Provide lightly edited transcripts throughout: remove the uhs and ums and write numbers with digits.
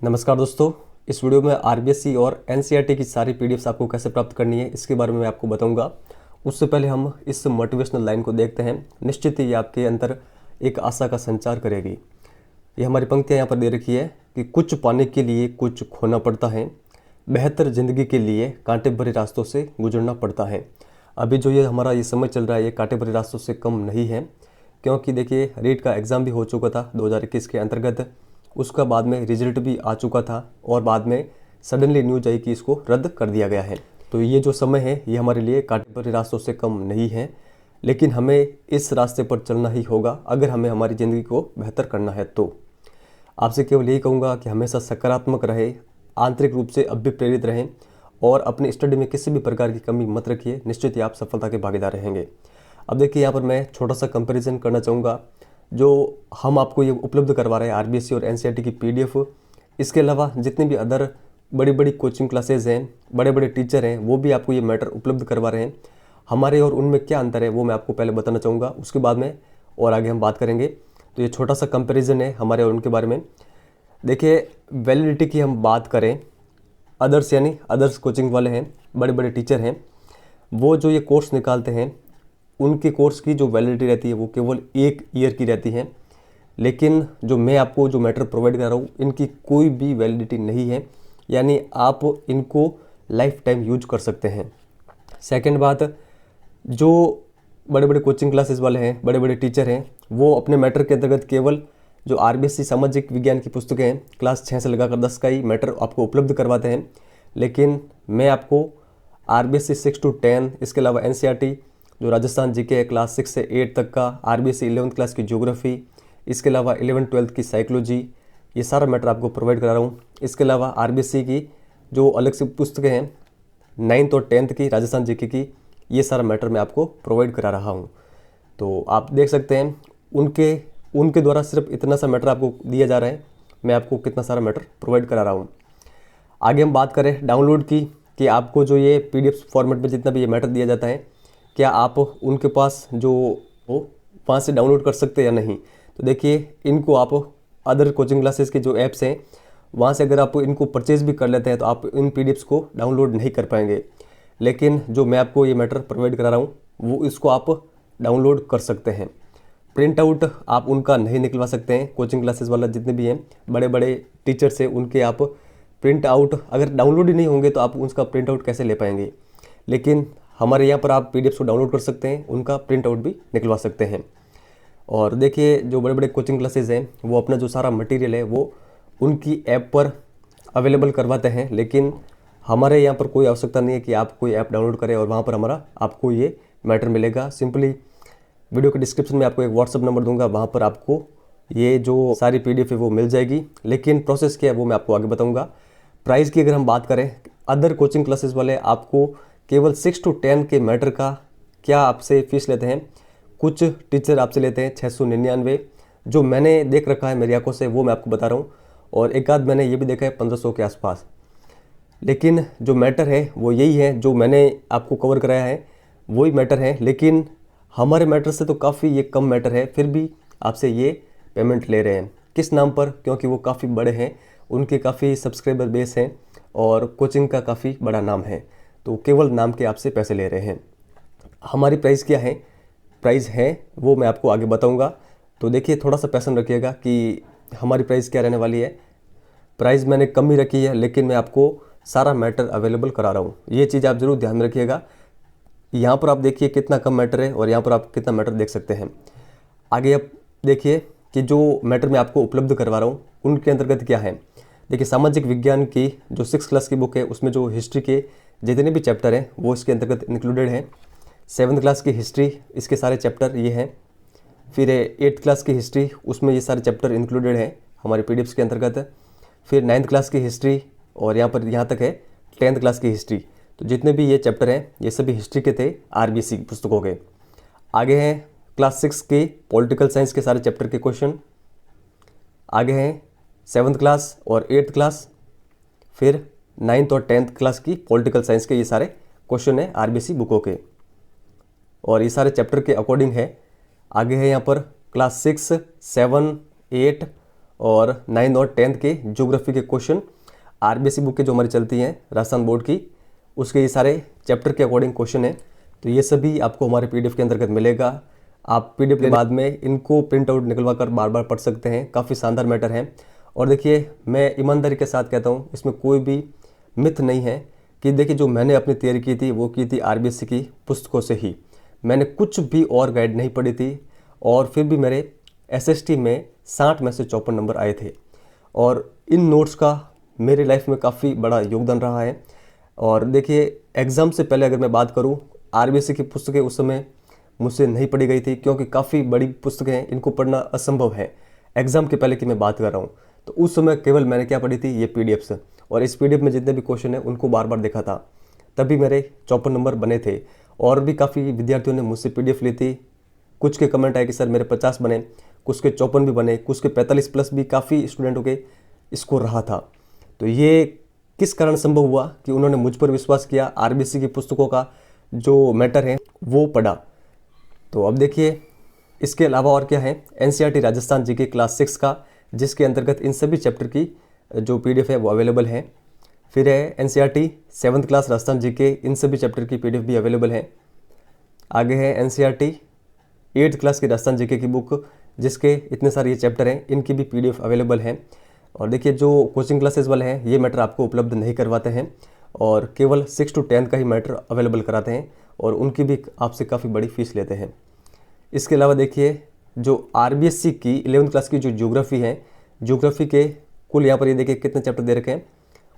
नमस्कार दोस्तों। इस वीडियो में आरबीएससी और एनसीईआरटी की सारी पीडीएफ्स आपको कैसे प्राप्त करनी है इसके बारे में मैं आपको बताऊंगा। उससे पहले हम इस मोटिवेशनल लाइन को देखते हैं। निश्चित ही ये आपके अंदर एक आशा का संचार करेगी। ये हमारी पंक्तियाँ यहाँ पर दे रखी है कि कुछ पाने के लिए कुछ खोना पड़ता है, बेहतर ज़िंदगी के लिए कांटे भरे रास्तों से गुजरना पड़ता है। अभी जो ये हमारा ये समय चल रहा है ये कांटे भरे रास्तों से कम नहीं है, क्योंकि देखिए रीट का एग्ज़ाम भी हो चुका था 2021 के अंतर्गत। उसका बाद में रिजल्ट भी आ चुका था और बाद में सडनली न्यूज आई कि इसको रद्द कर दिया गया है। तो ये जो समय है ये हमारे लिए कांटे भरे रास्तों से कम नहीं है, लेकिन हमें इस रास्ते पर चलना ही होगा अगर हमें हमारी ज़िंदगी को बेहतर करना है। तो आपसे केवल यही कहूँगा कि हमेशा सकारात्मक रहे, आंतरिक रूप से अब भी प्रेरित रहें और अपनी स्टडी में किसी भी प्रकार की कमी मत रखिए। निश्चित ही आप सफलता के भागीदार रहेंगे। अब देखिए यहाँ पर मैं छोटा सा कंपैरिजन करना चाहूँगा। जो हम आपको ये उपलब्ध करवा रहे हैं आरबीएससी और एनसीईआरटी की पीडीएफ, इसके अलावा जितनी भी अदर बड़ी बड़ी कोचिंग क्लासेज हैं, बड़े बड़े टीचर हैं, वो भी आपको ये मैटर उपलब्ध करवा रहे हैं। हमारे और उनमें क्या अंतर है वो मैं आपको पहले बताना चाहूँगा, उसके बाद में और आगे हम बात करेंगे। तो ये छोटा सा कंपेरिजन है हमारे और उनके बारे में। देखिए वैलिडिटी की हम बात करें, अदर्स यानी अदर्स कोचिंग वाले हैं, बड़े बड़े टीचर हैं, वो जो ये कोर्स निकालते हैं उनके कोर्स की जो वैलिडिटी रहती है वो केवल 1 ईयर की रहती है। लेकिन जो मैं आपको जो मैटर प्रोवाइड कर रहा हूँ इनकी कोई भी वैलिडिटी नहीं है, यानी आप इनको लाइफ टाइम यूज कर सकते हैं। सेकंड बात, जो बड़े बड़े कोचिंग क्लासेस वाले हैं, बड़े बड़े टीचर हैं, वो अपने मैटर के अंतर्गत केवल जो आरबीएससी सामाजिक विज्ञान की पुस्तकें हैं क्लास 6 से लगाकर 10 का ही मैटर आपको उपलब्ध करवाते हैं। लेकिन मैं आपको आरबीएससी 6 to 10, इसके अलावा एनसीईआरटी जो राजस्थान जीके है क्लास 6 से 8 तक का, आरबीएससी 11th क्लास की ज्योग्राफी, इसके अलावा 11th-12th की साइकोलॉजी, ये सारा मैटर आपको प्रोवाइड करा रहा हूँ। इसके अलावा आरबीएससी की जो अलग से पुस्तकें हैं 9th और 10th की राजस्थान जीके की, ये सारा मैटर मैं आपको प्रोवाइड करा रहा हूँ। तो आप देख सकते हैं उनके द्वारा सिर्फ इतना सा मैटर आपको दिया जा रहा है, मैं आपको कितना सारा मैटर प्रोवाइड करा रहा हूँ। आगे हम बात करें डाउनलोड की, कि आपको जो ये पीडीएफ फॉर्मेट में जितना भी ये मैटर दिया जाता है क्या आप उनके पास जो हो वहाँ से डाउनलोड कर सकते हैं या नहीं। तो देखिए इनको आप अदर कोचिंग क्लासेस के जो ऐप्स हैं वहाँ से अगर आप इनको परचेज़ भी कर लेते हैं तो आप इन पीडीएफ्स को डाउनलोड नहीं कर पाएंगे। लेकिन जो मैं आपको ये मैटर प्रोवाइड करा रहा हूँ वो इसको आप डाउनलोड कर सकते हैं। प्रिंट आउट आप उनका नहीं निकलवा सकते हैं। कोचिंग क्लासेस वाला जितने भी हैं बड़े बड़े टीचर्स हैं उनके आप प्रिंट आउट अगर डाउनलोड ही नहीं होंगे तो आप उसका प्रिंट आउट कैसे ले पाएंगे। लेकिन हमारे यहाँ पर आप पीडीएफ को डाउनलोड कर सकते हैं, उनका प्रिंट आउट भी निकलवा सकते हैं। और देखिए जो बड़े बड़े कोचिंग क्लासेस हैं वो अपना जो सारा मटेरियल है वो उनकी ऐप पर अवेलेबल करवाते हैं, लेकिन हमारे यहाँ पर कोई आवश्यकता नहीं है कि आप कोई ऐप डाउनलोड करें और वहाँ पर हमारा आपको ये मैटर मिलेगा। सिंपली वीडियो के डिस्क्रिप्शन में आपको एक व्हाट्सअप नंबर दूंगा, वहाँ पर आपको ये जो सारी पीडीएफ है वो मिल जाएगी। लेकिन प्रोसेस क्या है वो मैं आपको आगे बताऊँगा। प्राइस की अगर हम बात करें, अदर कोचिंग क्लासेस वाले आपको केवल 6 to 10 के मैटर का क्या आपसे फ़ीस लेते हैं। कुछ टीचर आपसे लेते हैं 699, जो मैंने देख रखा है मेरी आंखों से वो मैं आपको बता रहा हूँ, और एक आध मैंने ये भी देखा है 1500 के आसपास। लेकिन जो मैटर है वो यही है, जो मैंने आपको कवर कराया है वही मैटर है। लेकिन हमारे मैटर से तो काफ़ी ये कम मैटर है, फिर भी आपसे ये पेमेंट ले रहे हैं। किस नाम पर? क्योंकि वो काफ़ी बड़े हैं, उनके काफ़ी सब्सक्राइबर बेस हैं और कोचिंग का काफ़ी बड़ा नाम है, तो केवल नाम के आपसे पैसे ले रहे हैं। हमारी प्राइस क्या है, प्राइस है वो मैं आपको आगे बताऊंगा। तो देखिए थोड़ा सा पैसन रखिएगा कि हमारी प्राइस क्या रहने वाली है। प्राइस मैंने कम ही रखी है, लेकिन मैं आपको सारा मैटर अवेलेबल करा रहा हूँ। ये चीज़ आप ज़रूर ध्यान में रखिएगा। यहाँ पर आप देखिए कितना कम मैटर है और यहाँ पर आप कितना मैटर देख सकते हैं। आगे आप देखिए कि जो मैटर मैं आपको उपलब्ध करवा रहा हूँ उनके अंतर्गत क्या है। देखिए सामाजिक विज्ञान की जो 6th क्लास की बुक है उसमें जो हिस्ट्री के जितने भी चैप्टर हैं वो इसके अंतर्गत इंक्लूडेड हैं। 7th क्लास की हिस्ट्री, इसके सारे चैप्टर ये हैं। फिर 8th क्लास की हिस्ट्री, उसमें ये सारे चैप्टर इंक्लूडेड हैं हमारे पीडीएफ्स के अंतर्गत। फिर 9th क्लास की हिस्ट्री और यहाँ तक है 10th क्लास की हिस्ट्री। तो जितने भी ये चैप्टर हैं ये सभी हिस्ट्री के थे आरबीएससी पुस्तकों के। आगे हैं क्लास 6 के पॉलिटिकल साइंस के सारे चैप्टर के क्वेश्चन। आगे हैं 7th क्लास और 8th क्लास, फिर 9th और 10th क्लास की पॉलिटिकल साइंस के ये सारे क्वेश्चन हैं आरबीएससी बुकों के, और ये सारे चैप्टर के अकॉर्डिंग है। आगे है यहाँ पर क्लास 6, 7, 8 और 9 और 10th के ज्योग्राफी के क्वेश्चन आरबीएससी बुक के जो हमारी चलती हैं राजस्थान बोर्ड की, उसके ये सारे चैप्टर के अकॉर्डिंग क्वेश्चन है। तो ये सभी आपको हमारे पीडीएफ के अंतर्गत मिलेगा। आप पीडीएफ के बाद में इनको प्रिंट आउट निकलवा कर बार बार पढ़ सकते हैं। काफ़ी शानदार मैटर है। और देखिए, मैं ईमानदारी के साथ कहता हूँ, इसमें कोई भी मिथ नहीं है कि देखिए जो मैंने अपनी तैयारी की थी वो की थी आरबीएससी की पुस्तकों से ही। मैंने कुछ भी और गाइड नहीं पढ़ी थी और फिर भी मेरे एसएसटी में 60 में से 54 नंबर आए थे। और इन नोट्स का मेरी लाइफ में काफ़ी बड़ा योगदान रहा है। और देखिए, एग्ज़ाम से पहले अगर मैं बात करूं, आरबीएससी की पुस्तकें उस समय मुझसे नहीं पढ़ी गई थी क्योंकि काफ़ी बड़ी पुस्तकें हैं, इनको पढ़ना असंभव है। एग्ज़ाम के पहले की मैं बात कर रहा हूँ। तो उस समय केवल मैंने क्या पढ़ी थी, ये पीडीएफ्स, और इस पीडीएफ में जितने भी क्वेश्चन हैं उनको बार बार देखा था, तभी मेरे 54 नंबर बने थे। और भी काफ़ी विद्यार्थियों ने मुझसे पीडीएफ ली थी। कुछ के कमेंट आए कि सर मेरे 50 बने, कुछ के 54 भी बने, कुछ के 45 प्लस भी काफ़ी स्टूडेंटों के स्कोर रहा था। तो ये किस कारण संभव हुआ कि उन्होंने मुझ पर विश्वास किया, आरबीएससी की पुस्तकों का जो मैटर है वो पढ़ा। तो अब देखिए, इसके अलावा और क्या है, एनसीईआरटी राजस्थान जीके क्लास 6 का, जिसके अंतर्गत इन सभी चैप्टर की जो पीडीएफ है वो अवेलेबल है। फिर है NCERT 7th class Rajasthan GK, इन सभी चैप्टर की पीडीएफ भी अवेलेबल है। आगे है एनसीईआरटी 8th क्लास की राजस्थान जीके की बुक, जिसके इतने सारे ये चैप्टर हैं, इनकी भी पीडीएफ अवेलेबल है। और देखिए, जो कोचिंग क्लासेस वाले हैं ये मैटर आपको उपलब्ध नहीं करवाते हैं और केवल 6 to 10 का ही मैटर अवेलेबल कराते हैं और उनकी भी आपसे काफ़ी बड़ी फीस लेते हैं। इसके अलावा देखिए, जो आरबीएससी की 11th क्लास की जो ज्योग्राफी है, ज्योग्राफी के कुल यहाँ पर ये देखिए कितने चैप्टर दे रखे हैं,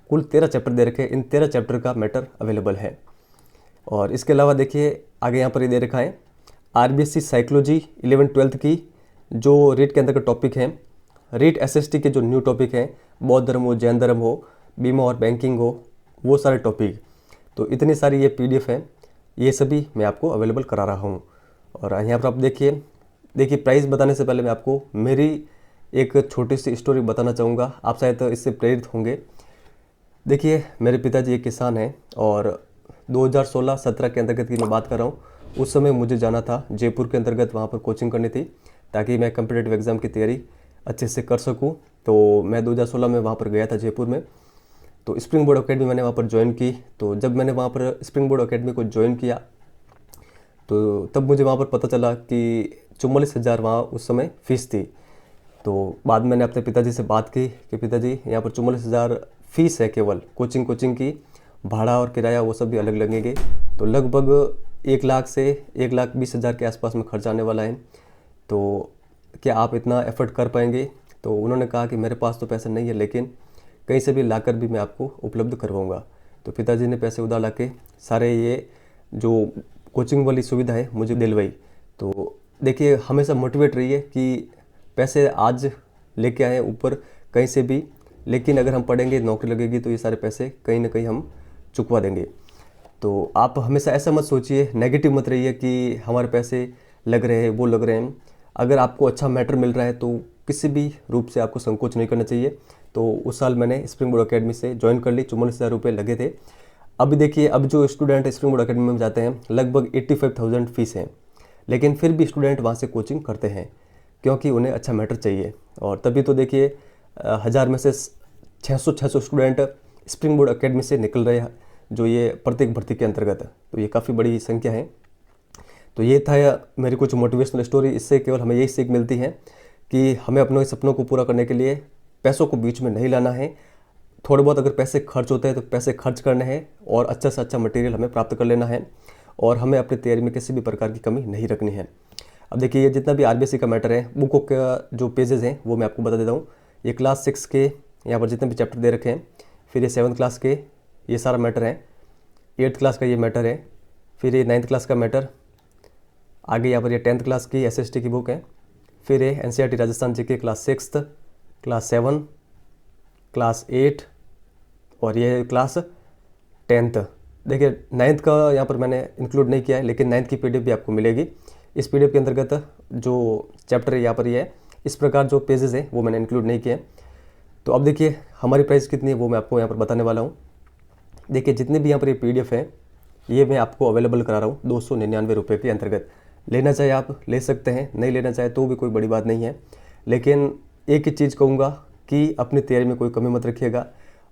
कुल 13 चैप्टर दे रखे हैं। इन 13 चैप्टर का मैटर अवेलेबल है। और इसके अलावा देखिए, आगे यहाँ पर ये दे रखा है आरबीएससी साइकोलॉजी 11th-12th की जो रीट के अंतर्गत टॉपिक हैं। रीट एसएसटी के जो न्यू टॉपिक हैं, बौद्ध धर्म हो, जैन धर्म हो, बीमा और बैंकिंग हो, वो सारे टॉपिक। तो इतनी सारी ये पीडीएफ हैं, ये सभी मैं आपको अवेलेबल करा रहा हूँ। और यहाँ पर आप देखिए प्राइस बताने से पहले मैं आपको मेरी एक छोटी सी स्टोरी बताना चाहूँगा। आप शायद इससे प्रेरित होंगे। देखिए, मेरे पिताजी एक किसान हैं और 2016-17 के अंतर्गत की मैं बात कर रहा हूँ। उस समय मुझे जाना था जयपुर के अंतर्गत, वहाँ पर कोचिंग करनी थी ताकि मैं कम्पिटिटिव एग्ज़ाम की तैयारी अच्छे से कर सकूं। तो मैं 2016 में वहाँ पर गया था जयपुर में। तो स्प्रिंग बोर्ड अकेडमी मैंने वहाँ पर ज्वाइन की। तो जब मैंने वहाँ पर स्प्रिंग बोर्ड अकेडमी को ज्वाइन किया तो तब मुझे वहाँ पर पता चला कि 44,000 वहाँ उस समय फ़ीस थी। तो बाद में मैंने अपने पिताजी से बात की कि पिताजी, यहाँ पर 44,000 फ़ीस है केवल, कोचिंग की भाड़ा और किराया वो सब भी अलग लगेंगे। तो लगभग 1 लाख से 1,20,000 के आसपास में खर्च आने वाला है। तो क्या आप इतना एफर्ट कर पाएंगे? तो उन्होंने कहा कि मेरे पास तो पैसे नहीं है, लेकिन कहीं से भी लाकर भी मैं आपको उपलब्ध करवाऊंगा। तो पिताजी ने पैसे उधार ला के सारे ये जो कोचिंग वाली सुविधा है मुझे दिलवाई। तो देखिए, हमेशा मोटिवेट रहिए कि पैसे आज लेके आए ऊपर कहीं से भी, लेकिन अगर हम पढ़ेंगे, नौकरी लगेगी तो ये सारे पैसे कहीं ना कहीं हम चुकवा देंगे। तो आप हमेशा ऐसा मत सोचिए, नेगेटिव मत रहिए कि हमारे पैसे लग रहे हैं, वो लग रहे हैं। अगर आपको अच्छा मैटर मिल रहा है तो किसी भी रूप से आपको संकोच नहीं करना चाहिए। तो उस साल मैंने स्प्रिंग बोर्ड अकेडमी से ज्वाइन कर ली, 44,000 रुपये लगे थे। अब देखिए, अब जो स्टूडेंट स्प्रिंग बोर्ड अकेडमी में जाते हैं लगभग 85,000 फीस है, लेकिन फिर भी स्टूडेंट वहाँ से कोचिंग करते हैं क्योंकि उन्हें अच्छा मैटर चाहिए। और तभी तो देखिए 1000 में से 600 स्टूडेंट स्प्रिंग बोर्ड अकेडमी से निकल रहे हैं, जो ये प्रत्येक भर्ती के अंतर्गत है। तो ये काफ़ी बड़ी संख्या है। तो ये था मेरी कुछ मोटिवेशनल स्टोरी। इससे केवल हमें यही सीख मिलती है कि हमें अपने सपनों को पूरा करने के लिए पैसों को बीच में नहीं लाना है। थोड़े बहुत अगर पैसे खर्च होते हैं तो पैसे खर्च करने हैं और अच्छा से अच्छा मटेरियल हमें प्राप्त कर लेना है और हमें अपनी तैयारी में किसी भी प्रकार की कमी नहीं रखनी है। अब देखिए, ये जितना भी आरबीएससी का मैटर है, बुकों का जो पेजेस हैं वो मैं आपको बता देता हूँ। ये क्लास 6 के यहाँ पर जितने भी चैप्टर दे रखे हैं, फिर ये 7th क्लास के ये सारा मैटर है, 8th क्लास का ये मैटर है, फिर ये 9th क्लास का मैटर, आगे यहाँ पर ये 10th क्लास की एसएसटी की बुक है, फिर ये NCERT Rajasthan GK class 6, class 7, class 8 और ये क्लास 10th। देखिए 9th का यहाँ पर मैंने इंक्लूड नहीं किया है, लेकिन 9th की पीडीएफ भी आपको मिलेगी। इस पीडीएफ के अंतर्गत जो चैप्टर है यहाँ पर ये है, इस प्रकार जो पेजेस हैं वो मैंने इंक्लूड नहीं किए। तो अब देखिए हमारी प्राइस कितनी है वो मैं आपको यहाँ पर बताने वाला हूँ। देखिए जितने भी यहाँ पर ये पीडीएफ है ये मैं आपको अवेलेबल करा रहा हूँ 299 रुपये के अंतर्गत। लेना चाहे आप ले सकते हैं, नहीं लेना चाहे तो भी कोई बड़ी बात नहीं है। लेकिन एक ही चीज़ कहूँगा कि अपनी तैयारी में कोई कमी मत रखिएगा।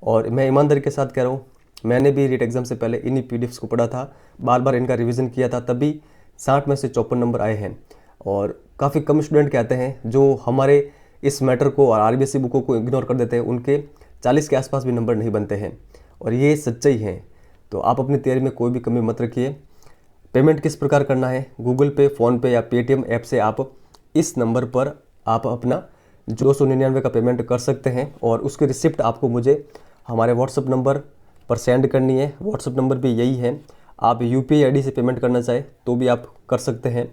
और मैं ईमानदारी के साथ कह रहा हूँ, मैंने भी रीट एग्ज़ाम से पहले इन्हीं पीडीएफ्स को पढ़ा था, बार बार इनका रिवीजन किया था, तभी 60 में से 54 नंबर आए हैं। और काफ़ी कम स्टूडेंट कहते हैं जो हमारे इस मैटर को और आरबीएससी बुकों को इग्नोर कर देते हैं, उनके 40 के आसपास भी नंबर नहीं बनते हैं, और ये सच्चाई है। तो आप अपनी तैयारी में कोई भी कमी मत रखिए। पेमेंट किस प्रकार करना है, गूगल पे, फ़ोनपे या पेटीएम ऐप से आप इस नंबर पर आप अपना 299 का पेमेंट कर सकते हैं, और उसकी रिसिप्ट आपको मुझे हमारे व्हाट्सअप नंबर पर सेंड करनी है। व्हाट्सअप नंबर भी यही है। आप यूपीआई आईडी से पेमेंट करना चाहे तो भी आप कर सकते हैं।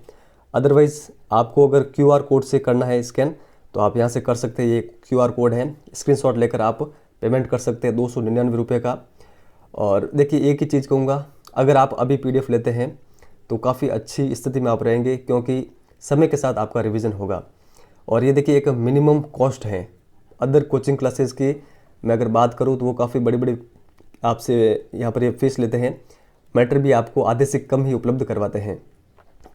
अदरवाइज़ आपको अगर क्यूआर कोड से करना है स्कैन, तो आप यहाँ से कर सकते हैं। ये क्यूआर कोड है, स्क्रीनशॉट लेकर आप पेमेंट कर सकते हैं 299 रुपये का। और देखिए, एक ही चीज़ कहूँगा, अगर आप अभी पीडीएफ लेते हैं तो काफ़ी अच्छी स्थिति में आप रहेंगे, क्योंकि समय के साथ आपका रिवीजन होगा। और ये देखिए, एक मिनिमम कॉस्ट है। अदर कोचिंग क्लासेस की मैं अगर बात करूँ तो वो काफ़ी बड़ी बड़ी आपसे यहाँ पर ये फीस लेते हैं, मैटर भी आपको आधे से कम ही उपलब्ध करवाते हैं।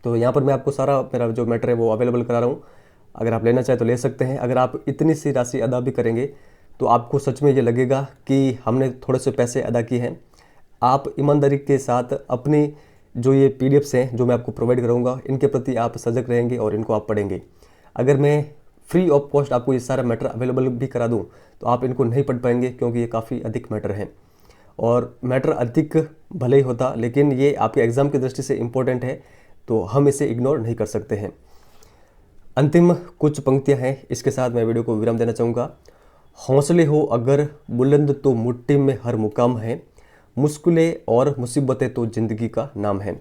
तो यहाँ पर मैं आपको सारा मेरा जो मैटर है वो अवेलेबल करा रहा हूँ। अगर आप लेना चाहें तो ले सकते हैं। अगर आप इतनी सी राशि अदा भी करेंगे तो आपको सच में ये लगेगा कि हमने थोड़े से पैसे अदा किए हैं। आप ईमानदारी के साथ अपनी जो ये पीडीएफ्स हैं जो मैं आपको प्रोवाइड करूँगा, इनके प्रति आप सजग रहेंगे और इनको आप पढ़ेंगे। अगर मैं फ्री ऑफ कॉस्ट आपको ये सारा मैटर अवेलेबल भी करा दूँ तो आप इनको नहीं पढ़ पाएंगे, क्योंकि ये काफ़ी अधिक मैटर हैं। और मैटर अधिक भले ही होता, लेकिन ये आपके एग्ज़ाम की दृष्टि से इम्पोर्टेंट है, तो हम इसे इग्नोर नहीं कर सकते हैं। अंतिम कुछ पंक्तियां हैं, इसके साथ मैं वीडियो को विराम देना चाहूँगा। हौसले हो अगर बुलंद तो मुट्ठी में हर मुकाम है, मुश्किलें और मुसीबतें तो ज़िंदगी का नाम है।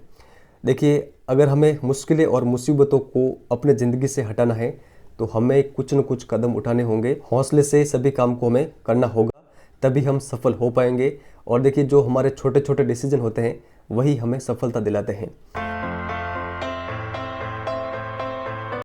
देखिए, अगर हमें मुश्किलें और मुसीबतों को अपने ज़िंदगी से हटाना है तो हमें कुछ न कुछ कदम उठाने होंगे। हौसले से सभी काम को हमें करना होगा, तभी हम सफल हो पाएंगे। और देखिए, जो हमारे छोटे छोटे डिसीजन होते हैं वही हमें सफलता दिलाते हैं।